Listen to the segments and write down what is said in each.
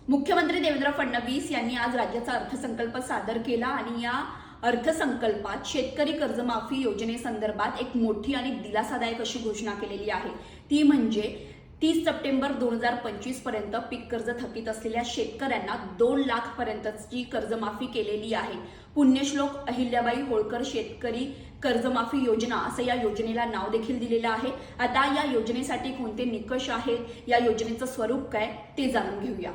मुख्यमंत्री देवेंद्र फडणवीस यांनी आज राज्याचा अर्थसंकल्प सादर केला आणि या अर्थसंकल्पात शेतकरी कर्जमाफी योजनेसंदर्भात एक मोठी आणि दिलासादायक अशी घोषणा केलेली आहे। ती म्हणजे 30 सप्टेंबर 2025 पर्यंत पीक कर्ज थकीत असलेल्या शेतकऱ्यांना 2 लाख पर्यंतची कर्जमाफी केलेली आहे। पुण्यश्लोक अहिल्याबाई होळकर शेतकरी कर्जमाफी योजना असं या योजनेला नाव देखील दिलेलं आहे। आता या योजनेसाठी कोणते निकष आहेत, या योजनेचं स्वरूप काय ते जाणून घेऊया।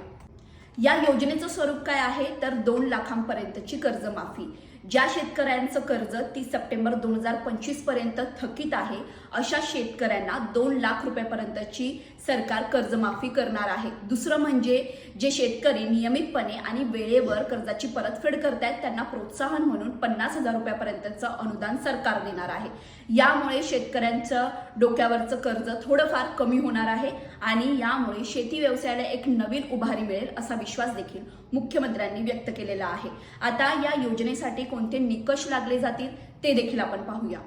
या योजनेचं स्वरूप काय आहे तर 2 लाखांपर्यंतची कर्जमाफी। ज्या शेतकऱ्यांचं कर्ज 30 सप्टेंबर 2025 पर्यंत थकीत आहे अशा शेतकऱ्यांना 2 लाख रुपयापर्यंतची सरकार कर्जमाफी करणार आहे। दुसरं म्हणजे जे शेतकरी नियमितपणे आणि वेळेवर कर्जाची परतफेड करतात त्यांना प्रोत्साहन म्हणून 50,000 रुपयापर्यंतचं अनुदान सरकार देणार आहे। यामुळे शेतकऱ्यांचं डोक्यावरचं कर्ज थोडंफार कमी होणार आहे आणि यामुळे शेती व्यवसायाला एक नवीन उभारी मिळेल असा विश्वास देखील मुख्यमंत्र्यांनी व्यक्त केलेला आहे। आता या योजनेसाठी कोणते निकष लागले जातील ते देखील आपण पाहूया।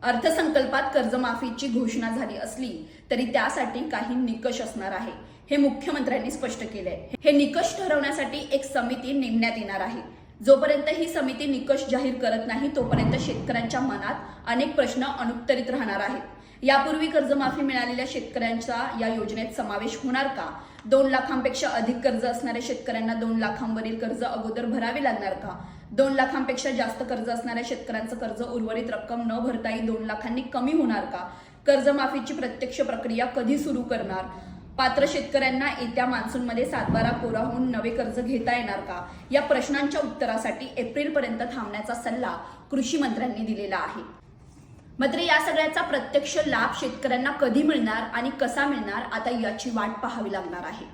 अर्थसंकल्पात कर्जमाफीची घोषणा झाली असली तरी त्यासाठी काही निकष असणार आहे, हे मुख्यमंत्र्यांनी स्पष्ट केलंय। हे निकष ठरवण्यासाठी एक समिती नेमण्यात येणार आहे। जोपर्यंत ही समिती निकष जाहीर करत नाही तोपर्यंत शेतकऱ्यांच्या मनात अनेक प्रश्न अनुत्तरित राहणार आहेत। यापूर्वी कर्जमाफी मिळालेल्या शेतकऱ्यांचा या योजनेत समावेश होणार का? 2 लाखांपेक्षा अधिक कर्ज असणाऱ्या शेतकऱ्यांना 2 लाखांवरील कर्ज अगोदर भरावे लागणार का? 2 लाखांपेक्षा जास्त कर्ज असणाऱ्या शेतकऱ्यांचं कर्ज उर्वरित रक्कम न भरताही 2 लाखांनी कमी होणार का? कर्जमाफीची प्रत्यक्ष प्रक्रिया कधी सुरू करणार? पात्र शेतकऱ्यांना येत्या मान्सूनमध्ये 7/12 कोरा होऊन नवे कर्ज घेता येणार का? या प्रश्नांच्या उत्तरासाठी एप्रिलपर्यंत थांबण्याचा सल्ला कृषी मंत्र्यांनी दिलेला आहे। मात्र या सगळ्याचा प्रत्यक्ष लाभ शेतकऱ्यांना कधी मिळणार आणि कसा मिळणार आता याची वाट पाहावी लागणार आहे।